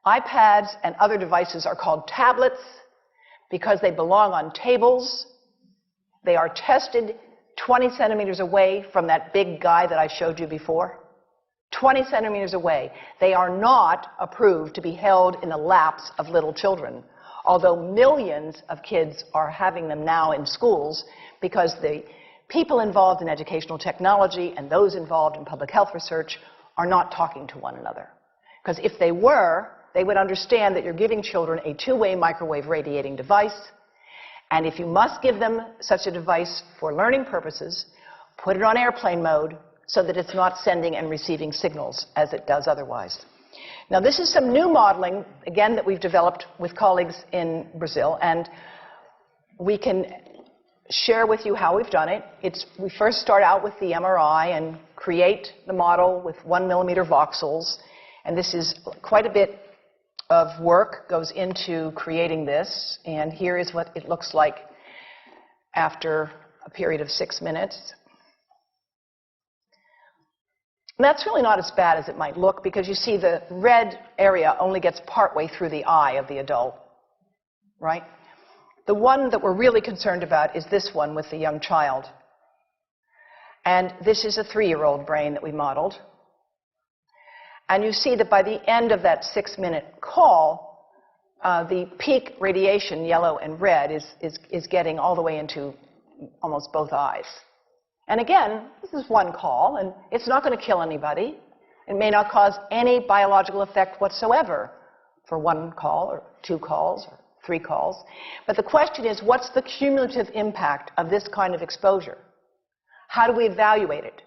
iPads and other devices are called tablets because they belong on tables. They are tested 20 centimeters away from that big guy that I showed you before. 20 centimeters away. They are not approved to be held in the laps of little children, although millions of kids are having them now in schools because the people involved in educational technology and those involved in public health research are not talking to one another. Because if they were, they would understand that you're giving children a two-way microwave radiating device, and if you must give them such a device for learning purposes, put it on airplane mode so that it's not sending and receiving signals as it does otherwise. Now, this is some new modeling, again, that we've developed with colleagues in Brazil, and we can share with you how we've done it. We first start out with the MRI and create the model with 1 millimeter voxels, and this is quite a bit of work goes into creating this, and here is what it looks like after a period of 6 minutes. And that's really not as bad as it might look because you see the red area only gets partway through the eye of the adult, right? The one that we're really concerned about is this one with the young child. And this is a 3-year-old brain that we modeled. And you see that by the end of that 6-minute call, the peak radiation, yellow and red, is getting all the way into almost both eyes. And again, this is one call, and it's not going to kill anybody. It may not cause any biological effect whatsoever for 1 call or 2 calls or 3 calls. But the question is, what's the cumulative impact of this kind of exposure? How do we evaluate it?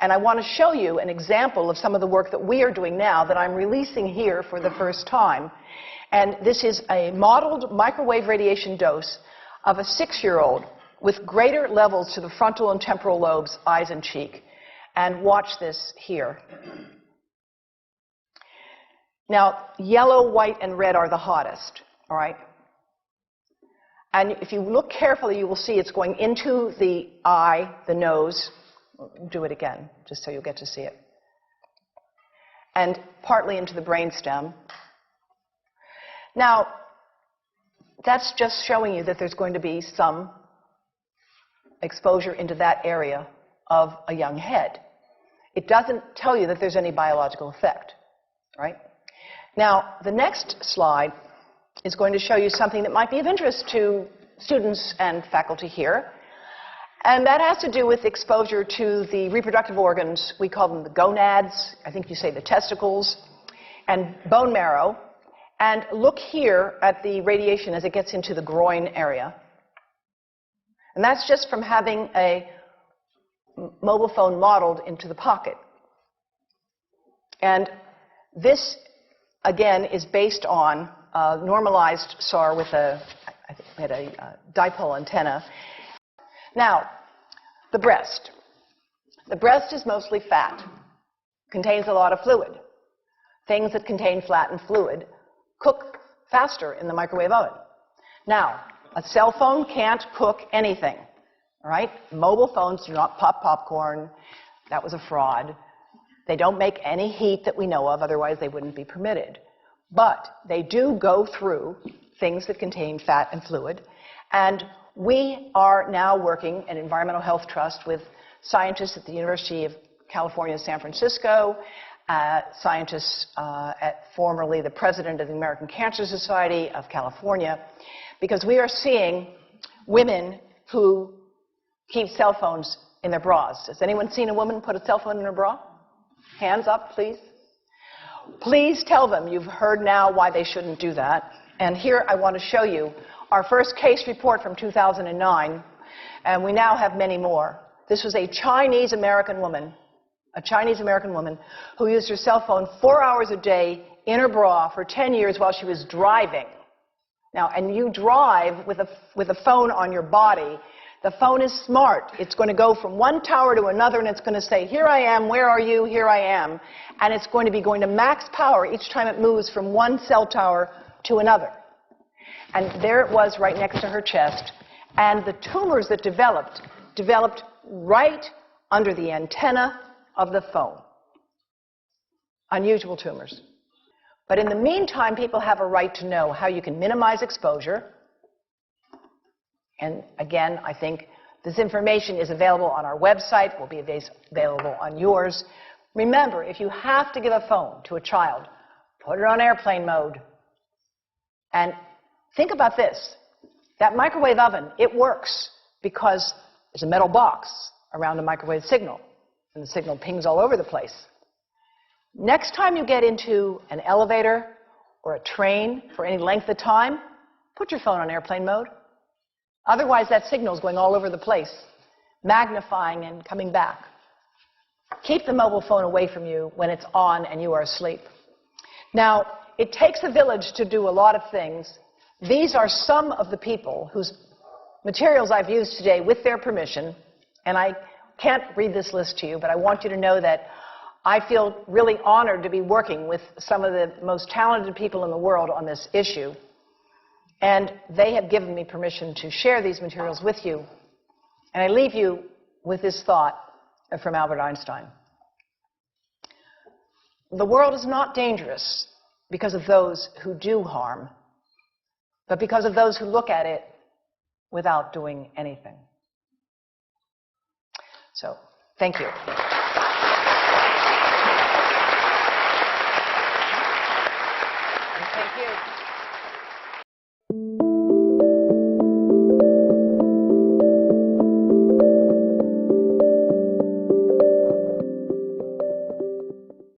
And I want to show you an example of some of the work that we are doing now that I'm releasing here for the first time. And this is a modeled microwave radiation dose of a 6-year-old with greater levels to the frontal and temporal lobes, eyes and cheek. And watch this here. Now, yellow, white, and red are the hottest, all right? And if you look carefully, you will see it's going into the eye, the nose. Do it again, just so you'll get to see it. And partly into the brainstem. Now, that's just showing you that there's going to be some exposure into that area of a young head. It doesn't tell you that there's any biological effect, right? Now, the next slide is going to show you something that might be of interest to students and faculty here. And that has to do with exposure to the reproductive organs. We call them the gonads. I think you say the testicles. And bone marrow. And look here at the radiation as it gets into the groin area. And that's just from having a mobile phone modeled into the pocket. And this, again, is based on a normalized SAR with a dipole antenna. Now, the breast. The breast is mostly fat, contains a lot of fluid. Things that contain fat and fluid cook faster in the microwave oven. Now, a cell phone can't cook anything, all right? Mobile phones do not pop popcorn. That was a fraud. They don't make any heat that we know of, otherwise they wouldn't be permitted. But they do go through things that contain fat and fluid, and we are now working at Environmental Health Trust with scientists at the University of California, San Francisco, scientists formerly the president of the American Cancer Society of California, because we are seeing women who keep cell phones in their bras. Has anyone seen a woman put a cell phone in her bra? Hands up, please. Please tell them you've heard now why they shouldn't do that. And here I want to show you our first case report from 2009, and we now have many more. This was a Chinese-American woman who used her cell phone 4 hours a day in her bra for 10 years while she was driving. Now, and you drive with a phone on your body. The phone is smart. It's going to go from one tower to another, and it's going to say, here I am, where are you, here I am. And it's going to be going to max power each time it moves from one cell tower to another. And there it was right next to her chest. And the tumors that developed right under the antenna of the phone. unusual tumors. But in the meantime, people have a right to know how you can minimize exposure. And again, I think this information is available on our website, will be available on yours. Remember, if you have to give a phone to a child, put it on airplane mode. And think about this. That microwave oven, it works because there's a metal box around the microwave signal, and the signal pings all over the place. Next time you get into an elevator or a train for any length of time, put your phone on airplane mode. Otherwise, that signal is going all over the place, magnifying and coming back. Keep the mobile phone away from you when it's on and you are asleep. Now, it takes a village to do a lot of things. These are some of the people whose materials I've used today with their permission, and I can't read this list to you, but I want you to know that I feel really honored to be working with some of the most talented people in the world on this issue. And they have given me permission to share these materials with you. And I leave you with this thought from Albert Einstein. The world is not dangerous because of those who do harm, but because of those who look at it without doing anything. So, thank you. And thank you.